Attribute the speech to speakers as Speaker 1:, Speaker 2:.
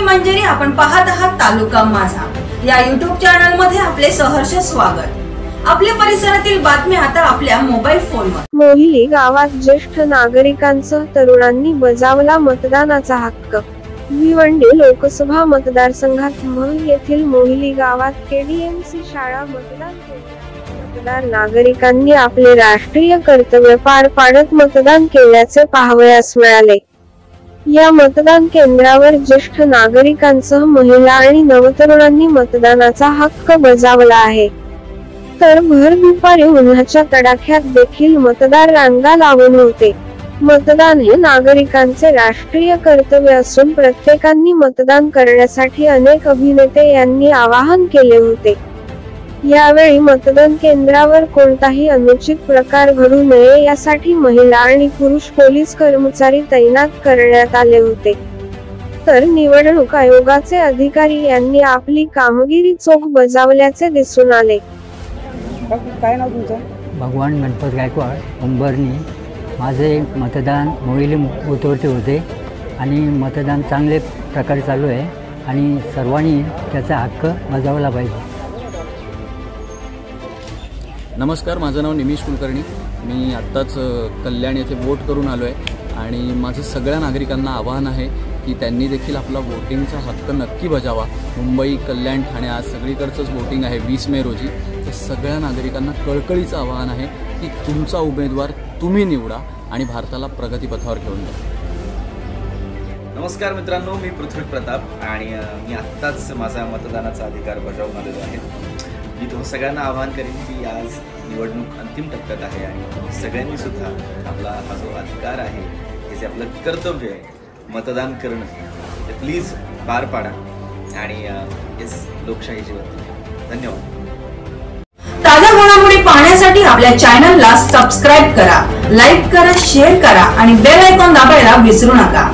Speaker 1: मंजिरी, आपण पाहत आहात तालुका माझा या YouTube चॅनल मध्ये आपले सहर्ष स्वागत। आपल्या परिसरातील बातम्या आता आपल्या मोबाईल फोनवर।
Speaker 2: मोहिली गावात ज्येष्ठ नागरिकांसह तरुणांनी बजावला मतदानाचा हक्क। भिवंडी लोकसभा मतदारसंघात महल येथील मोहिली गावात KDMC शाळा मतदार नागरिकांनी आपले राष्ट्रीय कर्तव्य पार पाडत मतदान केल्याचे पाहावयास मिळाले। या मतदान केंद्रावर ज्येष्ठ नागरिकांसह महिला आणि नवतरुणांनी मतदानाचा हक्क बजावला आहे। तर भर दुपारी उन्हाच्या तडाख्यात देखील मतदार रांगा लावून होते। मतदान हे नागरिकांचे राष्ट्रीय कर्तव्य असून प्रत्येकाने मतदान करण्यासाठी अनेक अभिनेते यांनी आवाहन केले होते। यावेळी मतदान केंद्रावर कोणताही अनुचित प्रकार घडू नये यासाठी महिला आणि पुरुष पोलीस कर्मचारी तैनात करण्यात आले होते। तर निवडणूक आयोगाचे अधिकारी यांनी आपली कामगिरी चोख बजावल्याचे दिसून आले।
Speaker 3: काय नाव तुमचं?
Speaker 4: भगवान गणपत गायकवाड, अंबरनी। माझे मतदान मोहिली बूथवरती होते आणि मतदान चांगले प्रकारे चालू आहे आणि सर्वांनी त्याचा हक्क बजावला पाहिजे।
Speaker 5: नमस्कार, माझं नाव निमिष कुलकर्णी। मी आत्ताच कल्याण येथे वोट करून आलो आहे आणि माझं सगळ्या नागरिकांना आवाहन आहे की त्यांनी देखील आपला वोटिंगचा हक्क नक्की बजावा। मुंबई, कल्याण, ठाणे आज सगळीकडचंच वोटिंग आहे 20 मे रोजी। तर सगळ्या नागरिकांना कळकळीचं आवाहन आहे की तुमचा उमेदवार तुम्ही निवडा आणि भारताला प्रगतीपथावर घेऊन जा।
Speaker 6: नमस्कार मित्रांनो, मी पृथ्वी प्रताप आणि मी आत्ताच माझा मतदानाचा अधिकार बजावून आलेलो आहे। मी तुम्हा सगळ्यांना आवाहन करेन की आज निवडणूक अंतिम टप्प्यात आहे आणि सगळ्यांनी सुद्धा आपला हा जो अधिकार आहे, हे जे आपलं कर्तव्य आहे मतदान करणं, ते प्लीज पार पाडा आणि हेच लोकशाही जीवन। धन्यवाद।
Speaker 1: ताज्या घडामोडी पाहण्यासाठी आपल्या चॅनलला सबस्क्राइब करा, लाईक करा, शेअर करा आणि बेल आयकॉन दाबायला विसरू नका।